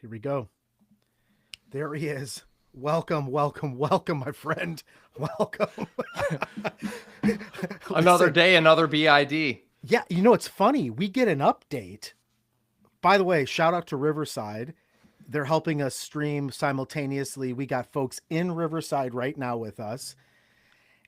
Here we go. There he is. Welcome, welcome, welcome, my friend. Welcome. Another day, another BID. Yeah, it's funny. We get an update. By the way, shout out to Riverside. They're helping us stream simultaneously. We got folks in Riverside right now with us.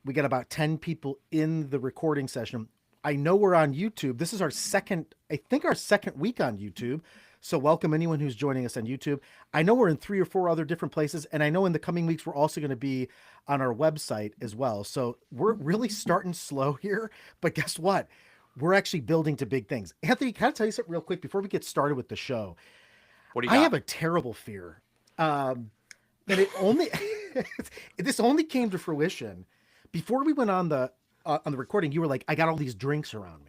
We got about 10 people in the recording session. I know we're on YouTube. This is our second week on YouTube. So welcome anyone who's joining us on YouTube. I know we're in 3 or 4 other different places, and I know in the coming weeks we're also going to be on our website as well. So we're really starting slow here, but guess what? We're actually building to big things. Anthony, can I tell you something real quick before we get started with the show? What do you got? I have a terrible fear. And this only came to fruition before we went on the recording. You were like, I got all these drinks around me.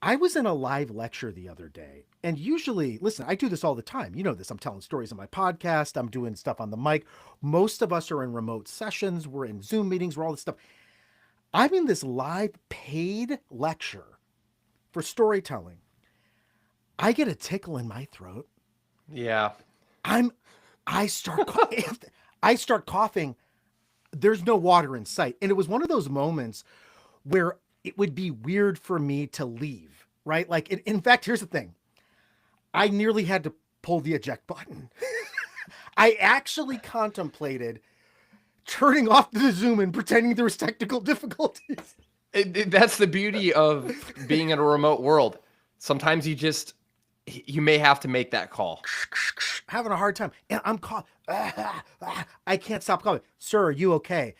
I was in a live lecture the other day, and usually, listen, I do this all the time. You know this. I'm telling stories on my podcast. I'm doing stuff on the mic. Most of us are in remote sessions. We're in Zoom meetings. We're all this stuff. I'm in this live paid lecture for storytelling. I get a tickle in my throat. Yeah. I start coughing. There's no water in sight. And it was one of those moments where it would be weird for me to leave, right? Like, in fact, here's the thing. I nearly had to pull the eject button. I actually contemplated turning off the Zoom and pretending there was technical difficulties. That's the beauty of being in a remote world. Sometimes you may have to make that call. Having a hard time. And I'm coughing. I can't stop coughing. Sir, are you okay?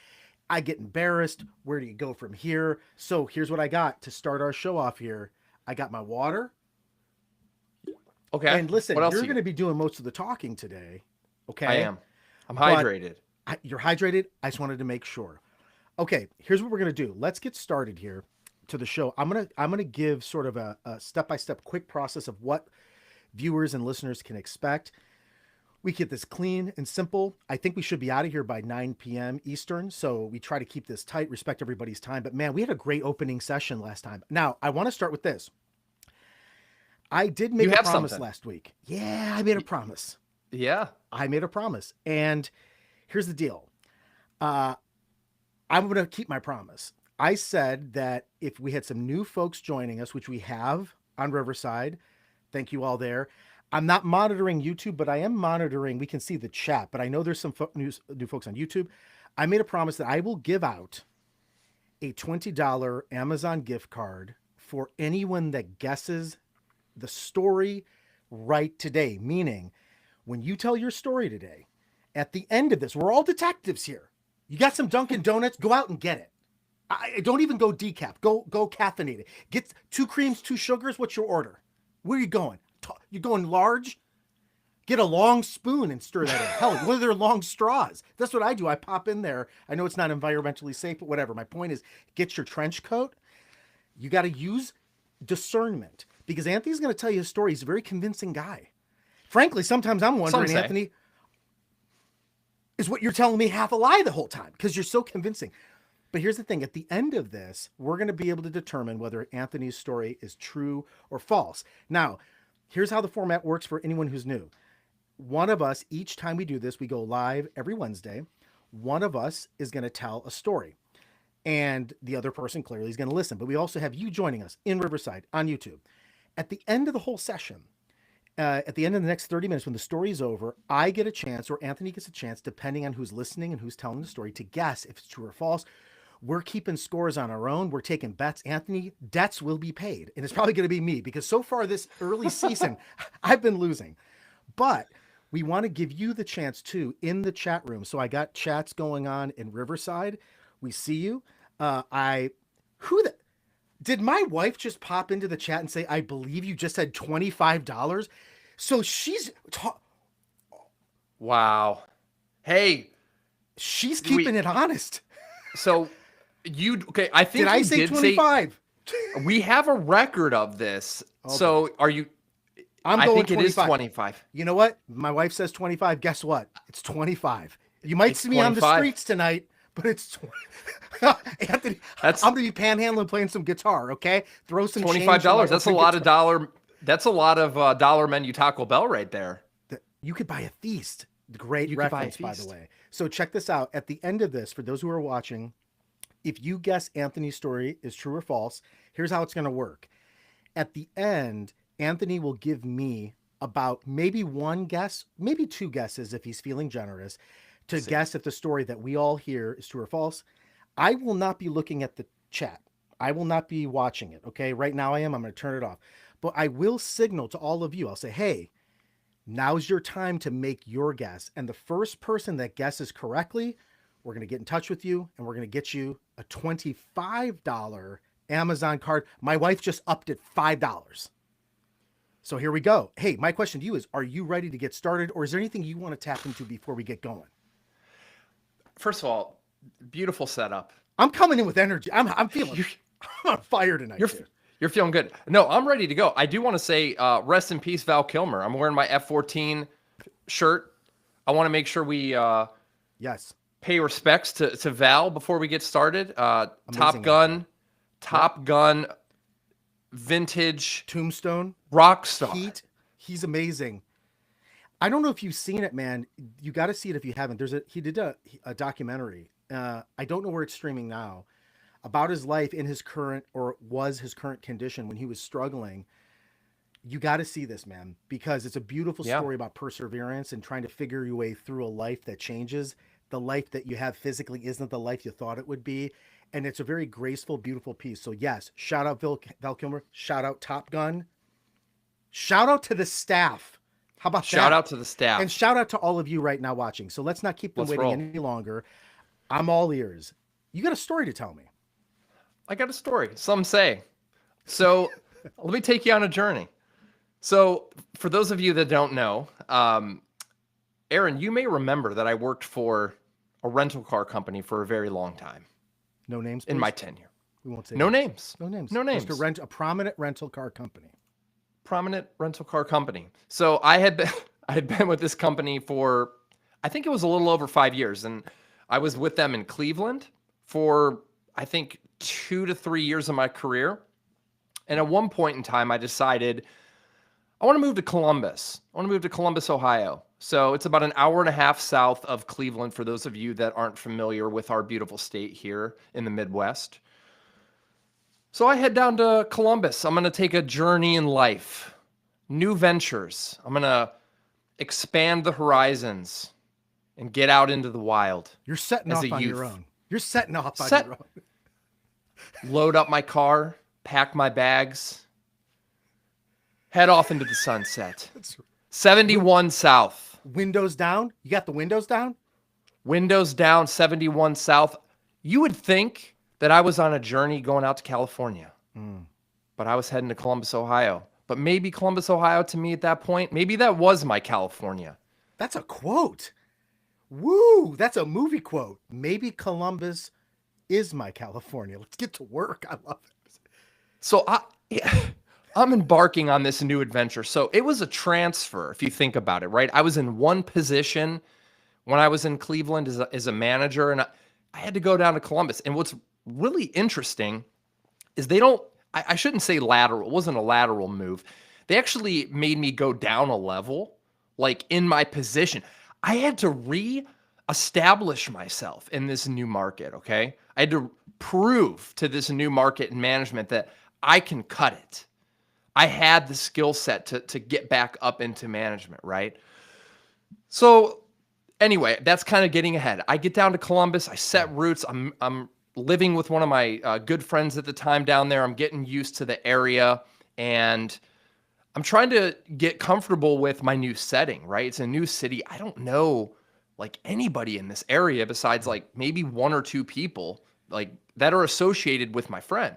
I get embarrassed. Where do you go from here? So here's what I got to start our show off here. I got my water. Okay. And listen, what else you're going to be doing most of the talking today. Okay. I am. I'm hydrated. You're hydrated. I just wanted to make sure. Okay. Here's what we're going to do. Let's get started here to the show. I'm going to give sort of a step-by-step quick process of what viewers and listeners can expect. We get this clean and simple. I think we should be out of here by 9 p.m. Eastern. So we try to keep this tight, respect everybody's time. But man, we had a great opening session last time. Now, I want to start with this. I did make a promise last week. Yeah, I made a promise. Yeah. I made a promise. And here's the deal. I'm going to keep my promise. I said that if we had some new folks joining us, which we have on Riverside, thank you all there. I'm not monitoring YouTube, but I am monitoring. We can see the chat, but I know there's some new folks on YouTube. I made a promise that I will give out a $20 Amazon gift card for anyone that guesses the story right today. Meaning, when you tell your story today, at the end of this, we're all detectives here. You got some Dunkin' Donuts, go out and get it. I don't even go decaf. Go caffeinated. Get 2 creams, 2 sugars. What's your order? Where are you going? You going large? Get a long spoon and stir that in. Hell, what are their long straws? That's what I do. I pop in there. I know it's not environmentally safe, but whatever. My point is, get your trench coat. You got to use discernment because Anthony's going to tell you a story. He's a very convincing guy. Frankly, sometimes I'm wondering, Anthony, is what you're telling me half a lie the whole time because you're so convincing. But here's the thing. At the end of this, we're going to be able to determine whether Anthony's story is true or false. Now, here's how the format works for anyone who's new. One of us, each time we do this, we go live every Wednesday. One of us is going to tell a story. And the other person clearly is going to listen. But we also have you joining us in Riverside on YouTube. At the end of the whole session, at the end of the next 30 minutes, when the story is over, I get a chance, or Anthony gets a chance, depending on who's listening and who's telling the story, to guess if it's true or false. We're keeping scores on our own. We're taking bets. Anthony, debts will be paid. And it's probably going to be me because so far this early season, I've been losing. But we want to give you the chance too in the chat room. So I got chats going on in Riverside. We see you. Did my wife just pop into the chat and say, I believe you just said $25? So she's... Wow. Hey. She's keeping it honest. So... okay? I think I say 25? We have a record of this. Okay. So are you? I think 25. It is 25. You know what? My wife says 25. Guess what? It's 25. You might see me on the streets tonight, but it's 20. Anthony, I'm going to be panhandling, playing some guitar. Okay, throw some $25. That's a lot of dollar. That's a lot of dollar menu Taco Bell right there. You could buy a feast. Great You could buy a reference, by the feast. way. So check this out. At the end of this, for those who are watching, if you guess Anthony's story is true or false, here's how it's going to work. At the end, Anthony will give me about maybe one guess, maybe two guesses if he's feeling generous, to See. guess if the story that we all hear is true or false. I will not be looking at the chat. I will not be watching it. Okay. Right now I am. I'm going to turn it off. But I will signal to all of you. I'll say, hey, now's your time to make your guess. And the first person that guesses correctly, we're going to get in touch with you and we're going to get you a $25 Amazon card. My wife just upped it $5. So here we go. Hey, my question to you is, are you ready to get started, or is there anything you want to tap into before we get going? First of all, beautiful setup. I'm coming in with energy. I'm feeling I'm on fire tonight. You're feeling good. No, I'm ready to go. I do want to say rest in peace, Val Kilmer. I'm wearing my F-14 shirt. I want to make sure we yes, pay respects to Val before we get started. Top Gun, Top Gun, vintage Tombstone, rock star. Heat. He's amazing. I don't know if you've seen it, man. You got to see it if you haven't. He did a documentary. I don't know where it's streaming now, about his life in his current, or was his current condition when he was struggling. You got to see this, man, because it's a beautiful story about perseverance and trying to figure your way through a life that changes. The life that you have physically isn't the life you thought it would be. And it's a very graceful, beautiful piece. So yes, shout out Val Kilmer, shout out Top Gun, shout out to the staff. How about that? Shout out to the staff. And shout out to all of you right now watching. So let's not keep them waiting any longer. I'm all ears. You got a story to tell me. I got a story. Some say. So let me take you on a journey. So for those of you that don't know, Aaron, you may remember that I worked for a rental car company for a very long time. No names, please. In my tenure. We won't say no names. No names. No names. Just a prominent rental car company. Prominent rental car company. So I had been with this company for, I think it was a little over 5 years, and I was with them in Cleveland for, I think, 2 to 3 years of my career. And at one point in time, I decided I want to move to Columbus. I want to move to Columbus, Ohio. So it's about an hour and a half south of Cleveland, for those of you that aren't familiar with our beautiful state here in the Midwest. So I head down to Columbus. I'm going to take a journey in life, new ventures. I'm going to expand the horizons and get out into the wild. You're setting off on your own. You're setting off on your own. Load up my car, pack my bags, head off into the sunset. 71 South. Windows down? You got the windows down? Windows down, 71 South. You would think that I was on a journey going out to California, but I was heading to Columbus, Ohio. But maybe Columbus, Ohio, to me at that point, maybe that was my California. That's a quote. Woo! That's a movie quote. Maybe Columbus is my California. Let's get to work. I love it. So I'm embarking on this new adventure. So it was a transfer, if you think about it, right? I was in one position when I was in Cleveland as a manager, and I had to go down to Columbus. And what's really interesting is I shouldn't say lateral. It wasn't a lateral move. They actually made me go down a level, like in my position. I had to re-establish myself in this new market, okay? I had to prove to this new market and management that I can cut it. I had the skill set to get back up into management, right? So anyway, that's kind of getting ahead. I get down to Columbus. I set roots. I'm living with one of my good friends at the time down there. I'm getting used to the area, and I'm trying to get comfortable with my new setting, right? It's a new city. I don't know like anybody in this area besides like maybe one or two people like that are associated with my friend.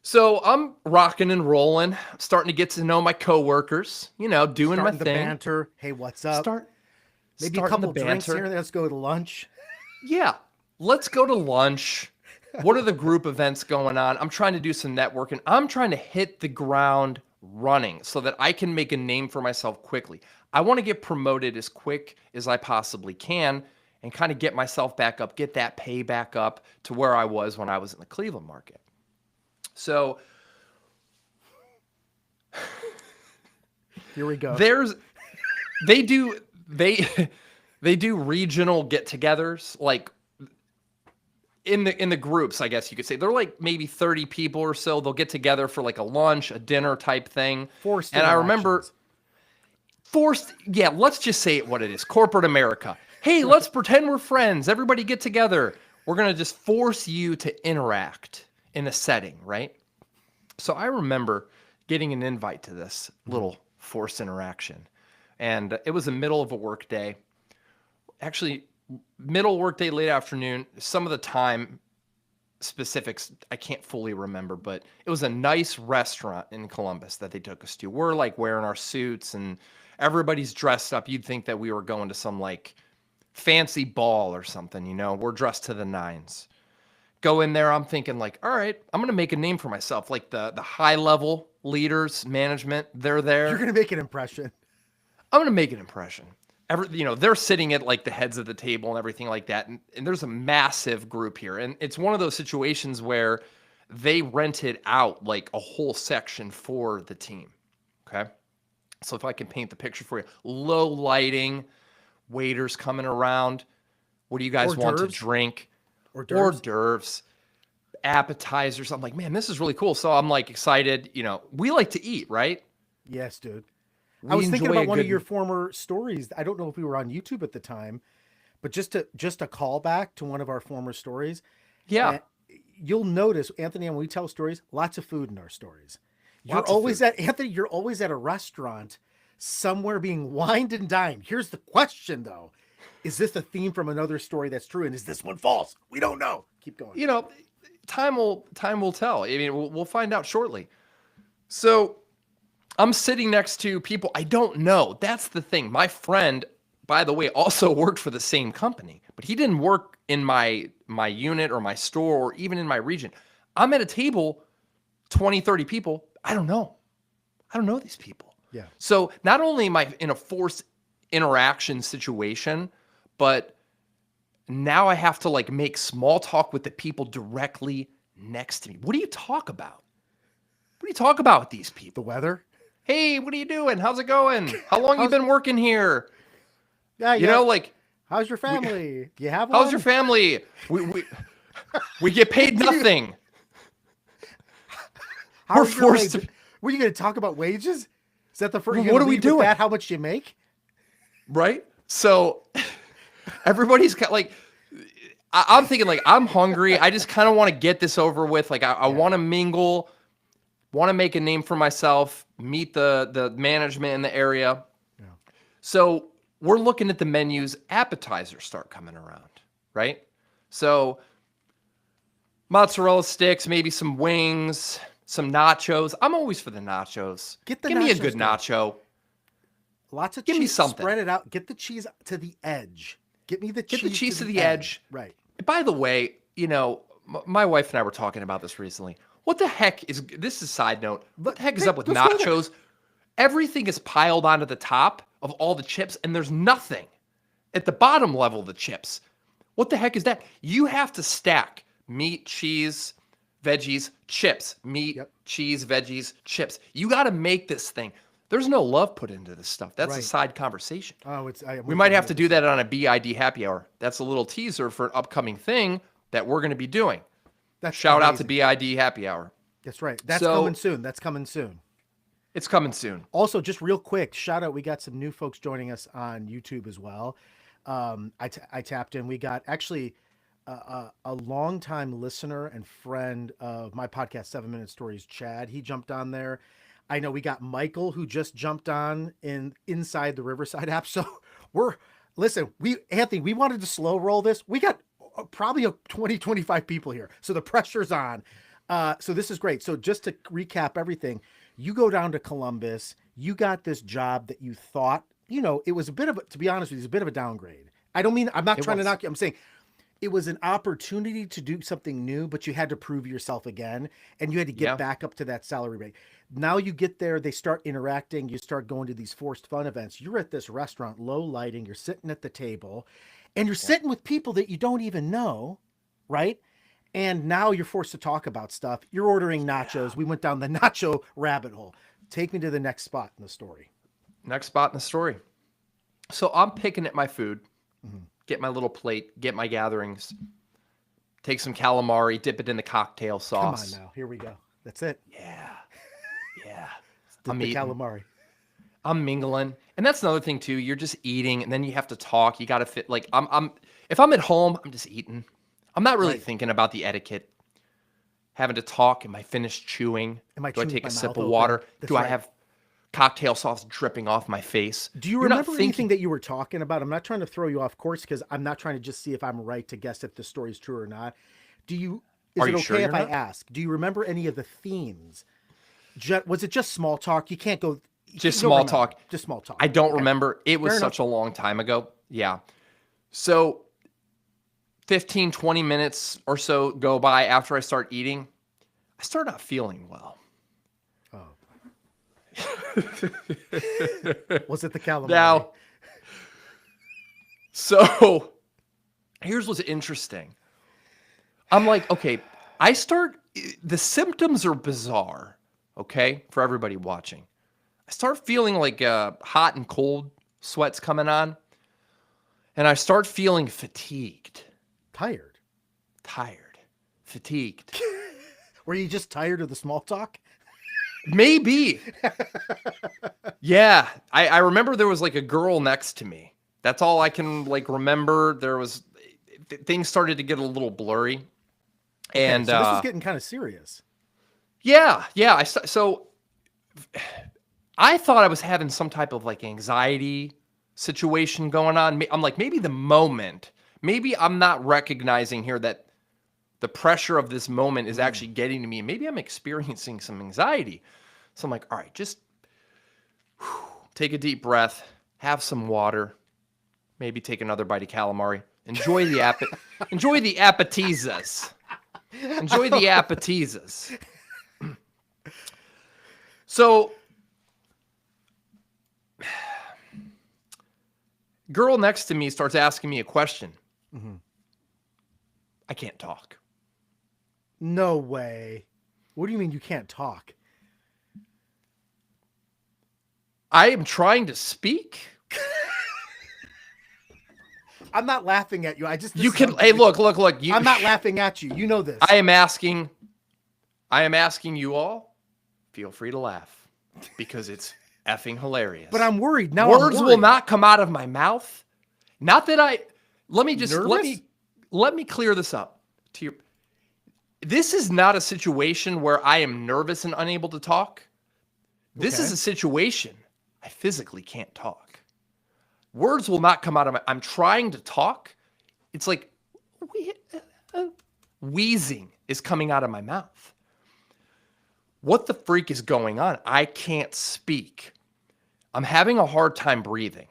So I'm rocking and rolling, starting to get to know my coworkers, doing my thing. The banter. Hey, what's up? Maybe a couple drinks here. Let's go to lunch. Yeah, let's go to lunch. What are the group events going on? I'm trying to do some networking. I'm trying to hit the ground running so that I can make a name for myself quickly. I want to get promoted as quick as I possibly can and kind of get myself back up, get that pay back up to where I was when I was in the Cleveland market. So here we go. There's they do they they do regional get-togethers, like in the groups, I guess you could say. They're like maybe 30 people or so. They'll get together for like a lunch, a dinner type thing. Forced And I remember interactions. yeah, let's just say it what it is. Corporate America. Hey, let's pretend we're friends. Everybody get together. We're going to just force you to interact in a setting, right? So I remember getting an invite to this little forced interaction. And it was the middle of a work day. Actually, middle workday, late afternoon. Some of the time specifics I can't fully remember, but it was a nice restaurant in Columbus that they took us to. We're like wearing our suits and everybody's dressed up. You'd think that we were going to some like fancy ball or something, you know. We're dressed to the nines. Go in there, I'm thinking like, all right, I'm gonna make a name for myself. Like the high level leaders, management, they're You're there. gonna make an impression. I'm gonna make an impression. They're sitting at like the heads of the table and everything like that. And there's a massive group here. And it's one of those situations where they rented out like a whole section for the team. Okay. So if I can paint the picture for you, low lighting, waiters coming around. What do you guys Hors want to d'oeuvres. drink? Hors Hors d'oeuvres. d'oeuvres, appetizers. I'm like, man, this is really cool. So I'm like excited. We like to eat, right? Yes, dude. I We was thinking enjoy a about one of your good, former stories. I don't know if we were on YouTube at the time, but just a callback to one of our former stories. yeah, And you'll notice, Anthony, when we tell stories, lots of food in our stories. You're lots of always food. at Anthony. You're always at a restaurant, somewhere being wined and dined. Here's the question, though: is this a theme from another story that's true, and is this one false? We don't know. Keep going. You know, time will tell. I mean, we'll find out shortly. So I'm sitting next to people I don't know. That's the thing. My friend, by the way, also worked for the same company, but he didn't work in my unit or my store or even in my region. I'm at a table, 20, 30 people. I don't know. I don't know these people. Yeah. So not only am I in a forced interaction situation, but now I have to like make small talk with the people directly next to me. What do you talk about? What do you talk about with these The people? weather. Hey, what are you doing? How's it going? How long you How's been working here? yeah You yeah? know, like, How's your we, family? Do you have how's your one? family? We get paid nothing. How We're are your forced wages? to. Were you going to talk about wages? Is that the first? You're What going are to we lead with doing? that? How much you make? Right? So everybody's got like, I'm thinking like, I'm hungry. I just kind of want to get this over with. Like, I Yeah. want to mingle, want to make a name for myself, meet the management in the area. Yeah. So we're looking at the menus. Appetizers start coming around, right? So mozzarella sticks, maybe some wings, some nachos. I'm always for the nachos. Get the Give me a nachos, good dude. nacho. Lots of Give me cheese. something. Spread it out. Get the cheese to the edge. Get me the Get the cheese cheese to to the the edge. Right. By the way, my wife and I were talking about this recently. What the heck is this? Is a side note. What the heck is up with Let's go there. nachos? Everything is piled onto the top of all the chips, and there's nothing at the bottom level of the chips. What the heck is that? You have to stack meat, cheese, veggies, chips, meat, Yep. cheese, veggies, chips. You got to make this thing. There's no love put into this stuff. That's a Right. side conversation. Oh, We might have to do that on a BID happy hour. That's a little teaser for an upcoming thing that we're going to be doing. That's Shout out to amazing. BID happy hour. That's right. That's So- coming soon. That's coming soon. It's coming soon. Also, just real quick, shout out. We got some new folks joining us on YouTube as well. I tapped in. We got actually a longtime listener and friend of my podcast, 7 Minute Stories, Chad. He jumped on there. I know we got Michael who just jumped on inside the Riverside app. So Anthony, we wanted to slow roll this. We got probably 20, 25 people here. So the pressure's on. So this is great. So just to recap everything, you go down to Columbus, you got this job that you thought, it was to be honest with you, it's a bit of a downgrade. I'm not trying to knock you. I'm saying it was an opportunity to do something new, but you had to prove yourself again and you had to get back up to that salary rate. Now you get there, they start interacting, you start going to these forced fun events. You're at this restaurant, low lighting, you're sitting at the table and you're sitting with people that you don't even know, right? And now you're forced to talk about stuff. You're ordering nachos. We went down the nacho rabbit hole. Take me to the next spot in the story. Next spot in the story. So I'm picking at my food, Mhm. get my little plate, get my gatherings, take some calamari, dip it in the cocktail Come on sauce. now. Here we go. That's it. Yeah, yeah. The, I'm the eating. calamari. I'm mingling. And that's another thing too. You're just eating and then you have to talk. You got to fit like I'm if I'm at home, I'm just eating. I'm not really Right. thinking about the etiquette. Having to talk, am I finished chewing? Am I Do I chewing with take my a sip mouth of open? water? That's Do I right. have cocktail sauce dripping off my face? Do you You're not remember anything thinking. that you were talking about? I'm not trying to throw you off course because I'm not trying to just see if I'm right to guess if the story is true or not. Do you? Is Are it you sure okay you're if I not? ask? Do you remember any of the themes? Was it just small talk? You can't go. Just You don't small remember. talk. Just small I talk. don't Okay. remember. It was Fair enough. such a long time ago. Yeah. So 15, 20 minutes or so go by after I start eating. I start not feeling well. Oh. Was it the calamari? Now, so here's what's interesting. I'm like, okay, the symptoms are bizarre, okay, for everybody watching. I start feeling like hot and cold sweats coming on, and I start feeling fatigued, Tired. tired, fatigued. Were you just tired of the small talk? Maybe. Yeah. I remember there was like a girl next to me. That's all I can like remember. Things started to get a little blurry. Okay, And so this is getting kind of serious. yeah, yeah. So I thought I was having some type of like anxiety situation going on. I'm like, maybe the moment, maybe I'm not recognizing here that the pressure of this moment is actually getting to me. Maybe I'm experiencing some anxiety. So I'm like, all right, just take a deep breath, have some water, maybe take another bite of calamari. Enjoy the enjoy the appetizers. Enjoy the appetizers. So, girl next to me starts asking me a question. Mhm. I can't talk. No way. What do you mean you can't talk? I am trying to speak. I'm not laughing at you. This You is can, hey, look. You, I'm not laughing at you. You know this. I am asking you all, feel free to laugh because it's effing hilarious. But I'm worried. Now Words I'm will worried. not come out of my mouth. Not that let me Nervous? let me clear this up to you. This is not a situation where I am nervous and unable to talk. This is Okay. a situation I physically can't talk. Words will not come out of I'm trying to talk. It's like wheezing is coming out of my mouth. What the freak is going on? I can't speak. I'm having a hard time breathing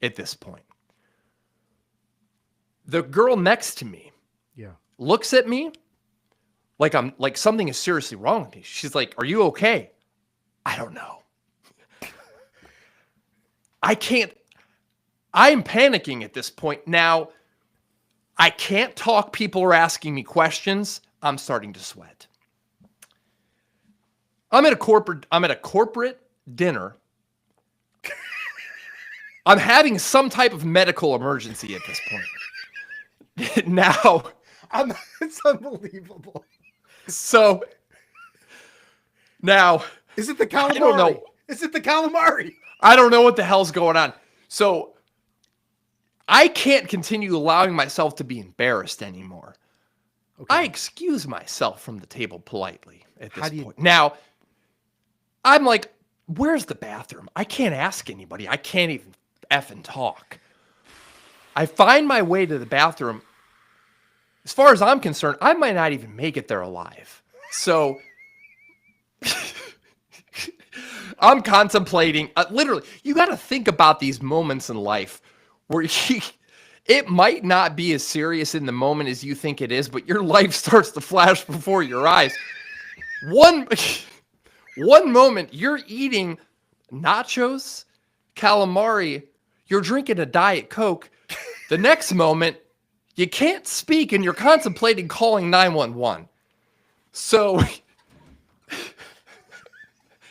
at this point. The girl next to me Yeah. looks at me like something is seriously wrong with me. She's like, "Are you okay?" I don't know. I'm panicking at this point. Now, I can't talk. People are asking me questions. I'm starting to sweat. I'm at a corporate dinner. I'm having some type of medical emergency at this point. Now, It's unbelievable. so now Is it the calamari? I don't know. Is it the calamari? I don't know what the hell's going on. So I can't continue allowing myself to be embarrassed anymore. Okay. I excuse myself from the table politely at How this do you- point. Now, I'm like, where's the bathroom? I can't ask anybody. I can't even effing talk. I find my way to the bathroom. As far as I'm concerned, I might not even make it there alive. So I'm contemplating, literally, you got to think about these moments in life where it might not be as serious in the moment as you think it is, but your life starts to flash before your eyes. One moment, you're eating nachos, calamari, you're drinking a Diet Coke. The next moment, you can't speak and you're contemplating calling 911. So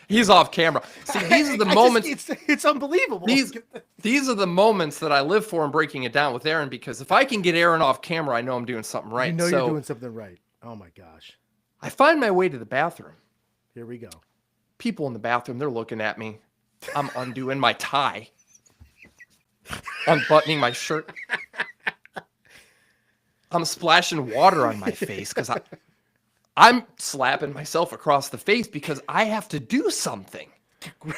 He's off camera. See, these are the moments. It's unbelievable. These are the moments that I live for in breaking it down with Aaron, because if I can get Aaron off camera, I know I'm doing something right. You know you're doing something right. Oh my gosh. I find my way to the bathroom. Here we go. People in the bathroom, they're looking at me. I'm undoing my tie, unbuttoning my shirt. I'm splashing water on my face because I'm slapping myself across the face because I have to do something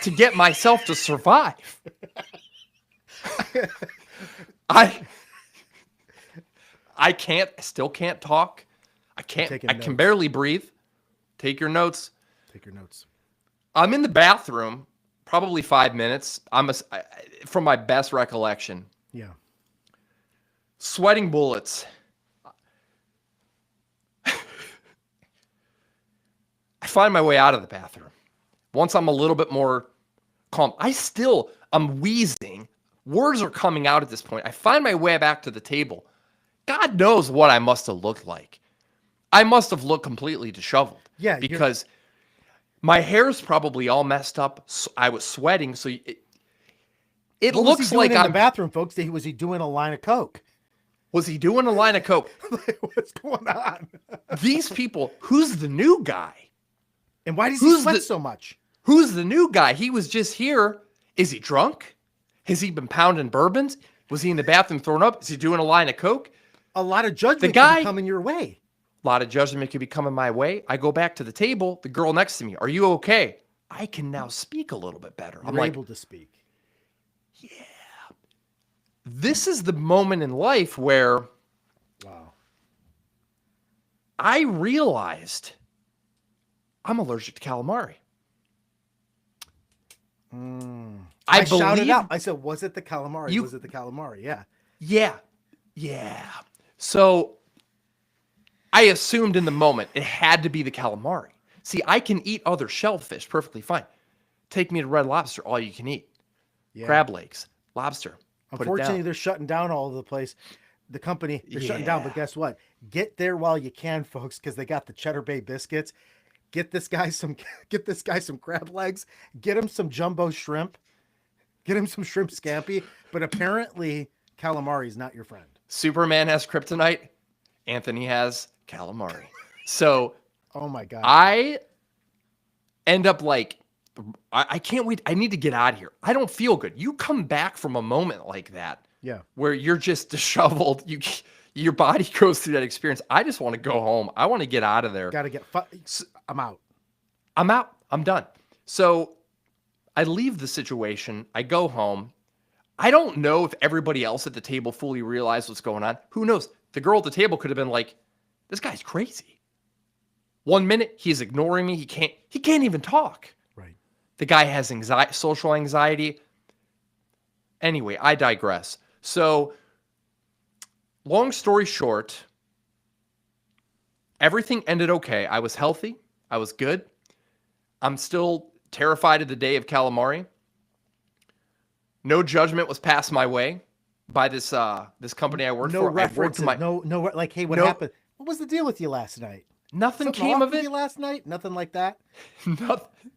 to get myself to survive. I still can't talk. I can barely breathe. Take your notes. Take your notes. I'm in the bathroom, probably 5 minutes. From my best recollection. Yeah. Sweating bullets. I find my way out of the bathroom. Once I'm a little bit more calm, I'm wheezing. Words are coming out at this point. I find my way back to the table. God knows what I must have looked like. I must have looked completely disheveled. Yeah. Because my hair's probably all messed up. I was sweating. So it looks like I'm in the bathroom, folks. Was he doing a line of Coke? Was he doing a line of Coke? What's going on? These people, who's the new guy? And why does he sweat so much? Who's the new guy? He was just here. Is he drunk? Has he been pounding bourbons? Was he in the bathroom throwing up? Is he doing a line of Coke? A lot of judgment can be coming your way. A lot of judgment could be coming my way. I go back to the table. The girl next to me, are you okay? I can now speak a little bit better. I'm able to speak. Yeah. This is the moment in life where I realized I'm allergic to calamari. I shouted out. I said, was it the calamari? Was it the calamari? Yeah. Yeah. So I assumed in the moment it had to be the calamari. See, I can eat other shellfish perfectly fine. Take me to Red Lobster, all you can eat. Yeah. Crab legs, lobster. Unfortunately, they're shutting down all over the place. The company, they're shutting down, but guess what? Get there while you can, folks, because they got the Cheddar Bay biscuits. Get this guy some crab legs. Get him some jumbo shrimp. Get him some shrimp scampi. But apparently, calamari is not your friend. Superman has kryptonite. Anthony has calamari. So, oh my God, I end up like, I can't wait. I need to get out of here. I don't feel good. You come back from a moment like that, where you're just disheveled. Your body goes through that experience. I just want to go home. I want to get out of there. I'm out. I'm done. So I leave the situation. I go home. I don't know if everybody else at the table fully realized what's going on. Who knows? The girl at the table could have been like, this guy's crazy. 1 minute, he's ignoring me. He can't even talk. Right. The guy has social anxiety. Anyway, I digress. So, long story short, everything ended okay. I was healthy. I was good. I'm still terrified of the day of calamari. No judgment was passed my way by this company I worked for. Like, hey, what happened? What was the deal with you last night? Nothing came of it. You last night? Nothing like that?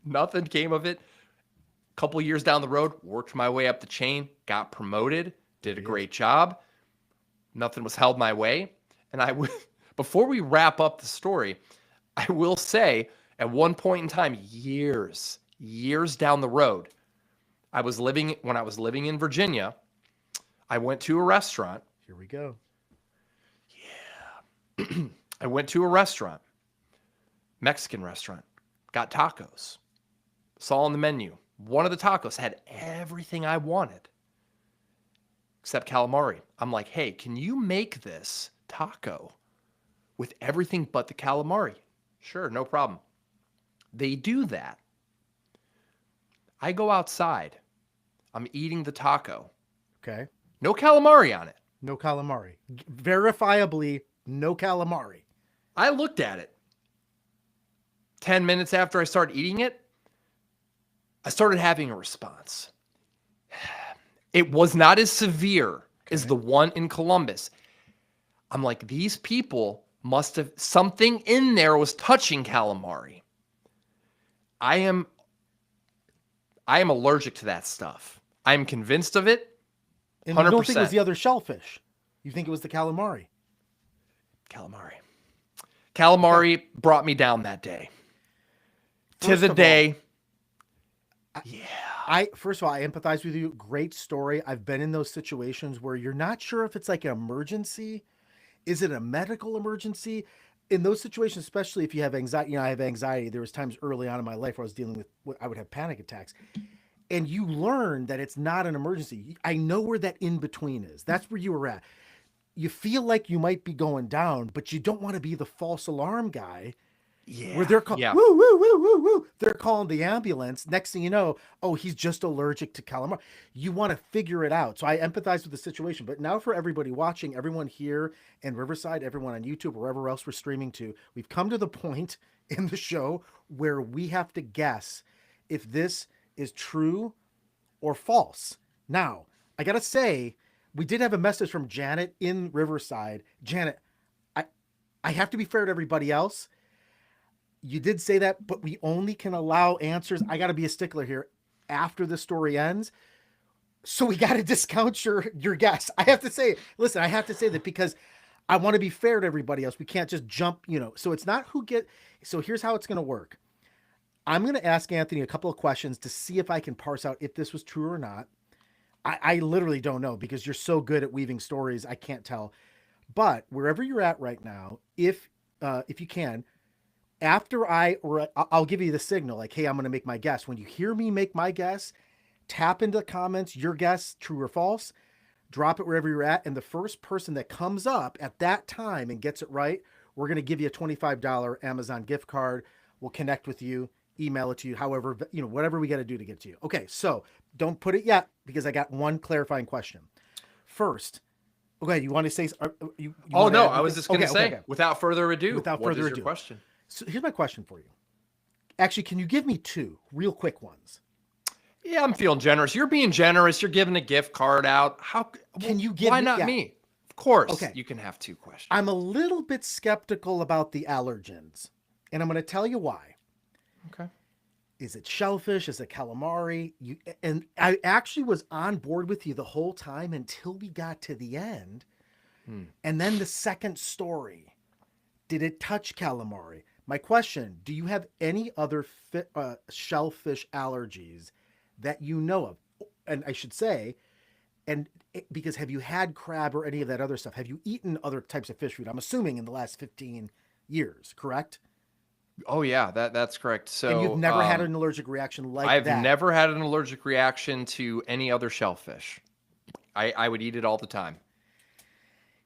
Nothing came of it. A couple years down the road, worked my way up the chain, got promoted, did a great job. Nothing was held my way. And before we wrap up the story, I will say at one point in time, years down the road, when I was living in Virginia, I went to a restaurant. Here we go. Yeah. I went to a restaurant, Mexican restaurant, got tacos, saw on the menu. One of the tacos had everything I wanted except calamari. I'm like, hey, can you make this taco with everything but the calamari? Sure, no problem. They do that. I go outside. I'm eating the taco. Okay. No calamari on it. No calamari. Verifiably, no calamari. I looked at it. 10 minutes after I started eating it, I started having a response. It was not as severe as the one in Columbus. I'm like, these people must have, something in there was touching calamari. I am I am allergic to that stuff. I'm convinced of it. And you 100%. don't think it was the other shellfish. You think it was the calamari. Calamari brought me down that day. First to the of all, day. First of all, I empathize with you. Great story. I've been in those situations where you're not sure if it's like an emergency. Is it a medical emergency? In those situations, especially if you have anxiety, I have anxiety. There was times early on in my life where I was dealing with, I would have panic attacks. And you learn that it's not an emergency. I know where that in between is. That's where you were at. You feel like you might be going down, but you don't want to be the false alarm guy. Yeah. Where they're calling, yeah. woo, woo, woo, woo, woo. They're calling the ambulance. Next thing you know, oh, he's just allergic to calamari. You want to figure it out. So I empathize with the situation. But now for everybody watching, everyone here in Riverside, everyone on YouTube, wherever else we're streaming to, we've come to the point in the show where we have to guess if this is true or false. Now, I got to say, we did have a message from Janet in Riverside. Janet, I have to be fair to everybody else. You did say that, but we only can allow answers. I got to be a stickler here after the story ends. So we got to discount your guess. I have to say, listen, I have to say that because I want to be fair to everybody else. We can't just jump, so it's not so here's how it's going to work. I'm going to ask Anthonee a couple of questions to see if I can parse out if this was true or not. I literally don't know because you're so good at weaving stories. I can't tell, but wherever you're at right now, if you can, after I'll give you the signal, like, hey, I'm going to make my guess. When you hear me make my guess, tap into the comments, your guess, true or false, drop it wherever you're at. And the first person that comes up at that time and gets it right, we're going to give you a $25 Amazon gift card. We'll connect with you, email it to you, however, whatever we got to do to get to you. Okay. So don't put it yet because I got one clarifying question. First, okay. You want to say, no, I was just going to say, without further ado, what is your question? So here's my question for you. Actually, can you give me two real quick ones? Yeah, I'm feeling generous. You're being generous. You're giving a gift card out. How can you give? Why not me? Of course. Okay. You can have two questions. I'm a little bit skeptical about the allergens, and I'm going to tell you why. Okay. Is it shellfish? Is it calamari? And I actually was on board with you the whole time until we got to the end. And then the second story. Did it touch calamari? My question, do you have any other shellfish allergies that you know of? And I should say, because have you had crab or any of that other stuff? Have you eaten other types of fish food? I'm assuming in the last 15 years, correct? Oh yeah, that's correct. So and you've never had an allergic reaction like that? I've never had an allergic reaction to any other shellfish. I would eat it all the time.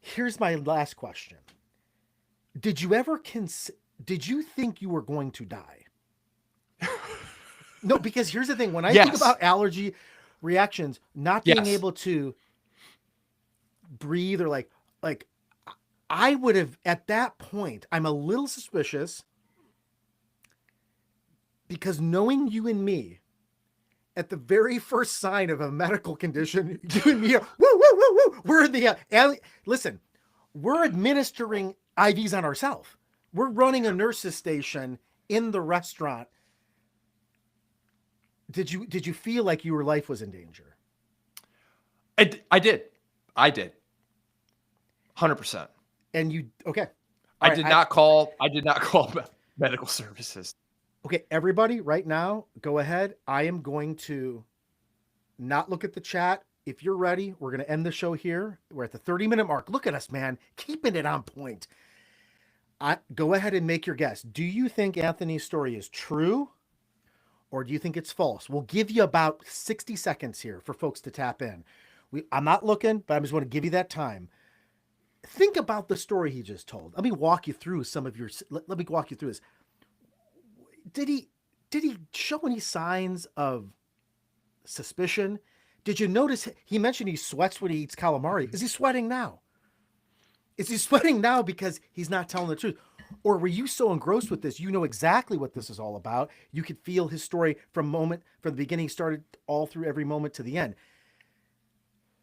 Here's my last question. Did you ever did you think you were going to die? No, because here's the thing. When I think about allergy reactions, not being able to breathe or like I would have at that point, I'm a little suspicious because knowing you and me, at the very first sign of a medical condition, you and me are, woo, woo, woo, woo. We're in the, listen, we're administering IVs on ourselves. We're running a nurse's station in the restaurant. Did you feel like your life was in danger? I did. 100%. And you, okay. I did not call medical services. Okay, everybody right now, go ahead. I am going to not look at the chat. If you're ready, we're going to end the show here. We're at the 30-minute mark. Look at us, man. Keeping it on point. Go ahead and make your guess. Do you think Anthony's story is true or do you think it's false? We'll give you about 60 seconds here for folks to tap in. I'm not looking, but I just want to give you that time. Think about the story he just told. Let me walk you through some of your, let me walk you through this. Did he show any signs of suspicion? Did you notice he mentioned he sweats when he eats calamari? Is he sweating now? Is he sweating now because he's not telling the truth? Or were you so engrossed with this, you know exactly what this is all about? You could feel his story from the beginning, started all through every moment to the end.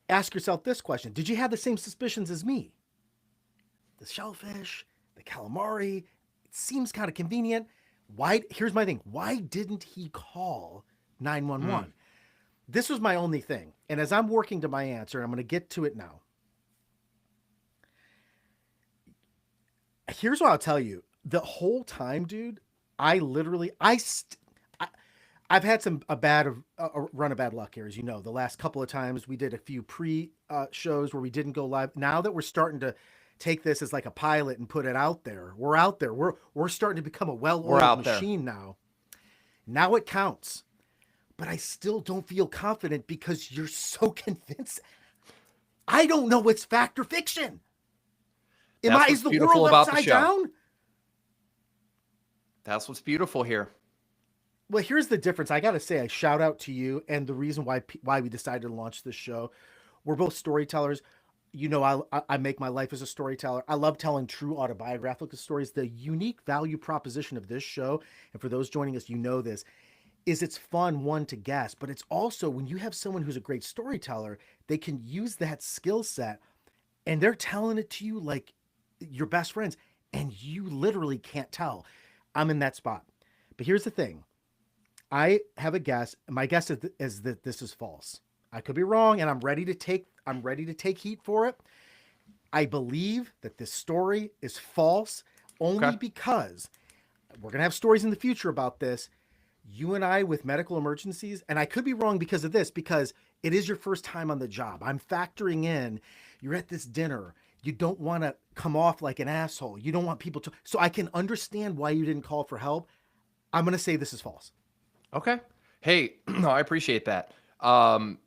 Ask yourself this question. Did you have the same suspicions as me? The shellfish, the calamari, it seems kind of convenient. Here's my thing. Why didn't he call 911. This was my only thing. And as I'm working to my answer, I'm going to get to it now. Here's what I'll tell you. The whole time, dude, I've had a run of bad luck here, as you know. The last couple of times we did a few shows where we didn't go live. Now that we're starting to take this as like a pilot and put it out there, we're out there. We're starting to become a well-oiled machine now. Now it counts. But I still don't feel confident because you're so convinced. I don't know what's fact or fiction. Is the world upside down? That's what's beautiful here. Well, here's the difference. I got to say, a shout out to you. And the reason why we decided to launch this show, we're both storytellers. You know, I make my life as a storyteller. I love telling true autobiographical stories. The unique value proposition of this show, and for those joining us, you know this, is it's fun, one, to guess, but it's also when you have someone who's a great storyteller, they can use that skill set and they're telling it to you like your best friends, and you literally can't tell. I'm in that spot. But here's the thing. I have a guess. My guess is that this is false. I could be wrong, and I'm ready to take heat for it. I believe that this story is false only because we're going to have stories in the future about this. You and I with medical emergencies, and I could be wrong because of this, because it is your first time on the job. I'm factoring in, you're at this dinner. You don't want to come off like an asshole. You don't want people to, so I can understand why you didn't call for help. I'm going to say this is false. Okay. Hey, no, I appreciate that. I'm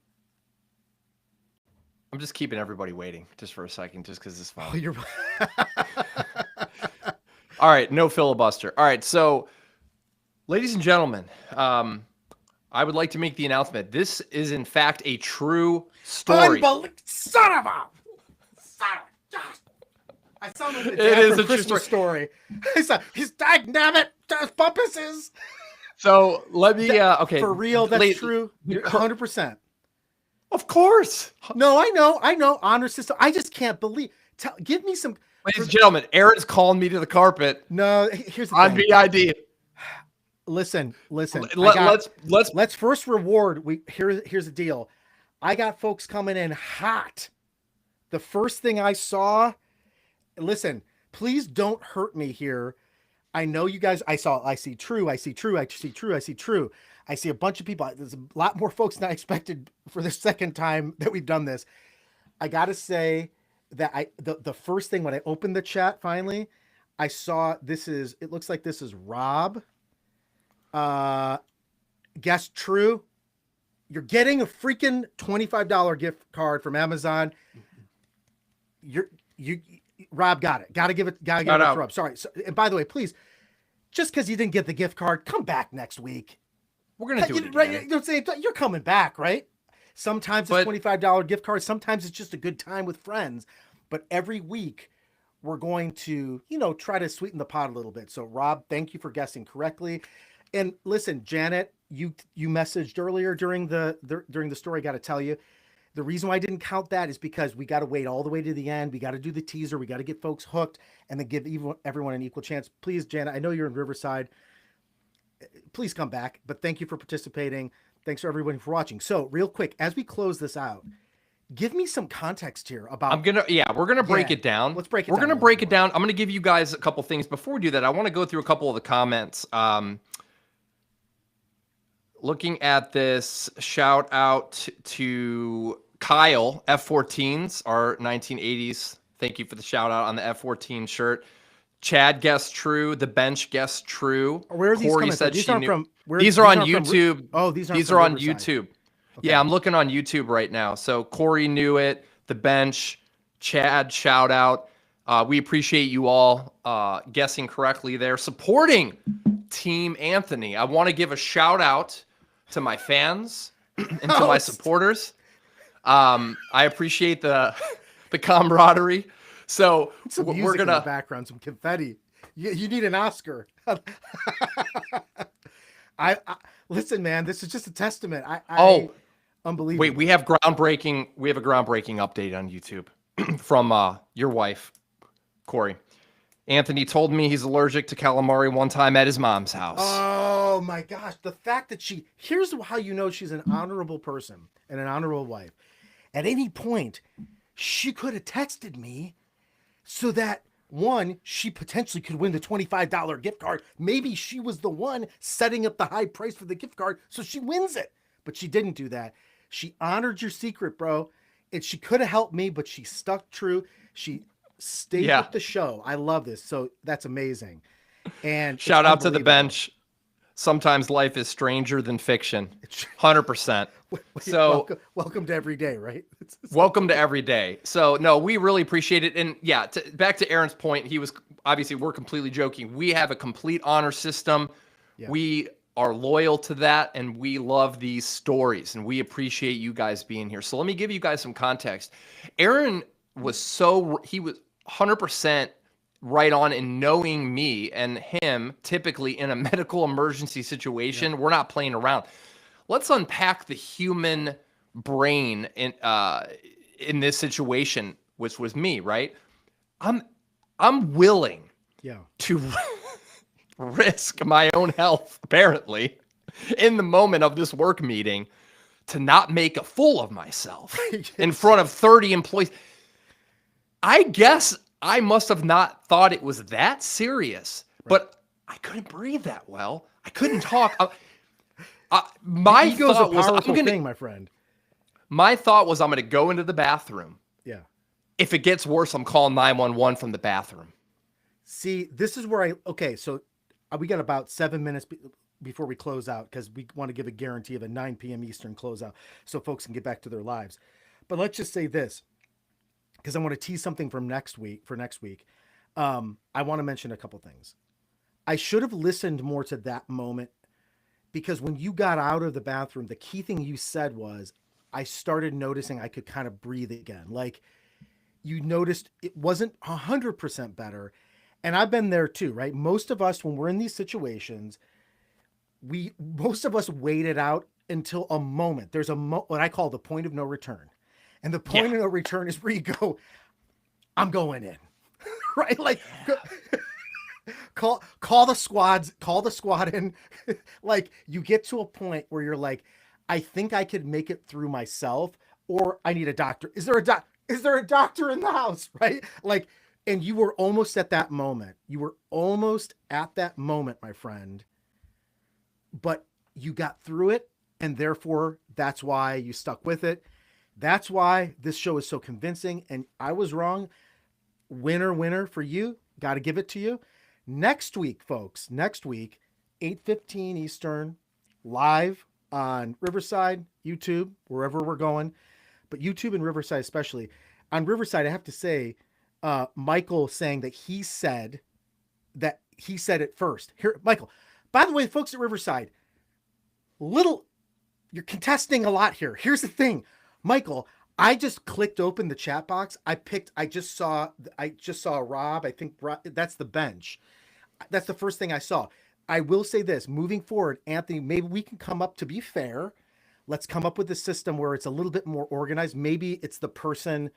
just keeping everybody waiting just for a second, just because it's fun. Oh, you're All right. No filibuster. All right. So, ladies and gentlemen, I would like to make the announcement. This is, in fact, a true story. Son of a... I sound like the dad from Christmas Story. He's dying, damn it. Bumpus. So let me, okay. For real, that's true. 100%. Of course. No, I know. Honor system. I just can't believe. Give me some. Ladies and gentlemen, Aaron's calling me to the carpet. No, here's the on thing. VID. Listen. Let's first reward. Here's the deal. I got folks coming in hot. The first thing I saw, listen, please don't hurt me here. I know you guys, I see true. I see a bunch of people. There's a lot more folks than I expected for the second time that we've done this. I got to say that the first thing when I opened the chat, finally, I saw it looks like this is Rob. Guess true. You're getting a freaking $25 gift card from Amazon. Rob got it. Gotta give it to Rob. Sorry. So, and by the way, please, just because you didn't get the gift card, come back next week. We're gonna do it again. Right? Don't say you're coming back, right? Sometimes it's $25 gift card. Sometimes it's just a good time with friends. But every week we're going to, try to sweeten the pot a little bit. So Rob, thank you for guessing correctly. And listen, Janet, you messaged earlier during the story. Got to tell you. The reason why I didn't count that is because we got to wait all the way to the end. We got to do the teaser. We got to get folks hooked and then give everyone an equal chance. Please, Janet, I know you're in Riverside. Please come back. But thank you for participating. Thanks for everybody for watching. So real quick, as we close this out, give me some context here about... we're going to break it down. Let's break it down. We're going to break it down. I'm going to give you guys a couple things. Before we do that, I want to go through a couple of the comments. Looking at this, shout out to Kyle, F14s, our 1980s. Thank you for the shout out on the F14 shirt. Chad guessed true. The bench guessed true. Where are these Corey coming said from? These are on YouTube. These are on YouTube. Okay. Yeah, I'm looking on YouTube right now. So Corey knew it. The bench, Chad, shout out. We appreciate you all guessing correctly there. Supporting Team Anthony. I want to give a shout out to my fans and to my supporters. I appreciate the camaraderie. So some music we're gonna in the background, some confetti. You need an Oscar. I listen, man. This is just a testament. Unbelievable. Wait, we have a groundbreaking update on YouTube from your wife, Corey. Anthony told me he's allergic to calamari one time at his mom's house. Oh, Oh my gosh. The fact that here's how you know she's an honorable person and an honorable wife. At any point, she could have texted me so that one, she potentially could win the $25 gift card. Maybe she was the one setting up the high price for the gift card, so she wins it. But she didn't do that. She honored your secret, bro. And she could have helped me, but she stuck true. She stayed with the show. I love this. So that's amazing. And shout out to the bench. Sometimes life is stranger than fiction. 100%. So welcome to every day, right? Welcome to every day. So no, we really appreciate it. And yeah, back to Aaron's point, we're completely joking. We have a complete honor system. Yeah. We are loyal to that, and we love these stories, and we appreciate you guys being here. So let me give you guys some context. Aaron he was 100% right on in knowing me and him. Typically in a medical emergency situation, we're not playing around. Let's unpack the human brain in this situation, which was me, right? I'm willing to risk my own health, apparently, in the moment of this work meeting to not make a fool of myself in front of 30 employees. I guess I must have not thought it was that serious, but I couldn't breathe that well. I couldn't talk. My thought was, my friend. My thought was, I'm going to go into the bathroom. Yeah. If it gets worse, I'm calling 911 from the bathroom. See, this is where so we got about 7 minutes before we close out, because we want to give a guarantee of a 9 p.m. Eastern closeout so folks can get back to their lives. But let's just say this, because I want to tease something from next week. I want to mention a couple things. I should have listened more to that moment, because when you got out of the bathroom, the key thing you said was, I started noticing I could kind of breathe again. Like, you noticed it wasn't 100% better. And I've been there too, right? Most of us, when we're in these situations, most of us wait it out until a moment. There's what I call the point of no return. And the point of no return is where you go, I'm going in, right? Like, call the squad in. Like, you get to a point where you're like, I think I could make it through myself, or I need a doctor. Is there a doctor in the house? Right? Like, and you were almost at that moment. My friend, but you got through it. And therefore that's why you stuck with it. That's why this show is so convincing. And I was wrong. Winner for you. Got to give it to you. Next week, folks, 8:15 Eastern, live on Riverside, YouTube, wherever we're going, but YouTube and Riverside especially. On Riverside, I have to say, Michael saying that he said it first. Here, Michael, by the way, folks at Riverside, you're contesting a lot here. Here's the thing, Michael, I just clicked open the chat box. I just saw Rob. I think that's the bench. That's the first thing I saw. I will say this, moving forward, Anthony, maybe we can come up, to be fair, let's come up with a system where it's a little bit more organized. Maybe it's the person,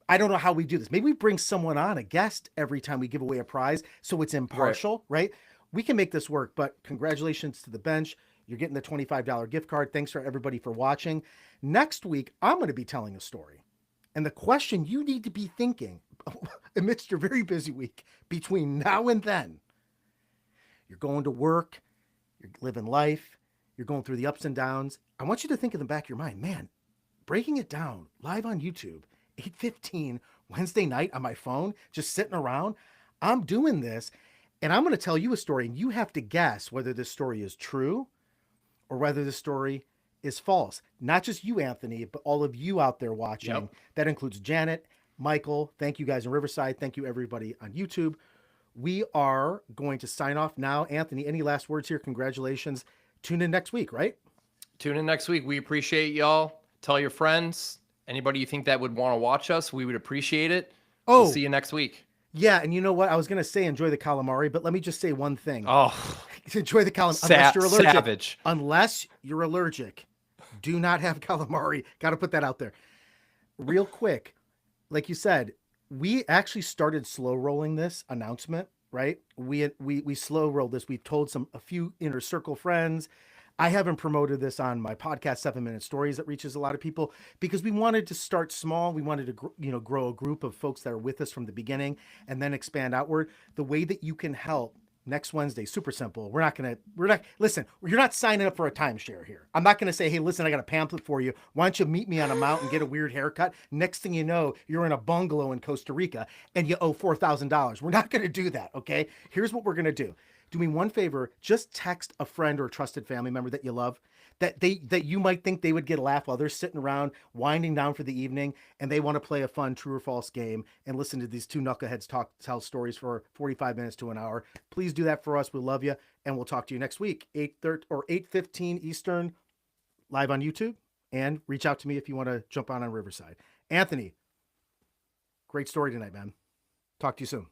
I don't know how we do this. Maybe we bring someone on, a guest, every time we give away a prize, so it's impartial, right? We can make this work, but congratulations to the bench. You're getting the $25 gift card. Thanks for everybody for watching. Next week, I'm going to be telling a story. And the question you need to be thinking amidst your very busy week between now and then, you're going to work, you're living life, you're going through the ups and downs. I want you to think in the back of your mind, man, breaking it down live on YouTube, 8:15 Wednesday night on my phone, just sitting around. I'm doing this, and I'm going to tell you a story, and you have to guess whether this story is true or whether the story is false. Not just you, Anthony, but all of you out there watching. Yep. That includes Janet, Michael. Thank you guys in Riverside. Thank you, everybody on YouTube. We are going to sign off now. Anthony, any last words here? Congratulations. Tune in next week, right? Tune in next week. We appreciate y'all. Tell your friends. Anybody you think that would want to watch us, we would appreciate it. We'll see you next week. Yeah, and you know what? I was going to say enjoy the calamari, but let me just say one thing. Oh, enjoy the calamari. Unless you're allergic. Savage. Unless you're allergic, do not have calamari. Got to put that out there. Real quick, like you said, we actually started slow rolling this announcement, right? We slow rolled this. We've told a few inner circle friends. I haven't promoted this on my podcast, 7 Minute Stories, that reaches a lot of people because we wanted to start small. We wanted to, grow a group of folks that are with us from the beginning and then expand outward. The way that you can help next Wednesday, super simple. Listen, you're not signing up for a timeshare here. I'm not going to say, hey, listen, I got a pamphlet for you. Why don't you meet me on a mountain, get a weird haircut? Next thing you know, you're in a bungalow in Costa Rica and you owe $4,000. We're not going to do that. Okay. Here's what we're going to do. Do me one favor, just text a friend or a trusted family member that you love, that you might think they would get a laugh while they're sitting around winding down for the evening and they want to play a fun true or false game and listen to these two knuckleheads tell stories for 45 minutes to an hour. Please do that for us. We love you, and we'll talk to you next week, 8:30 or 8:15 Eastern, live on YouTube, and reach out to me if you want to jump on Riverside. Anthony, great story tonight, man. Talk to you soon.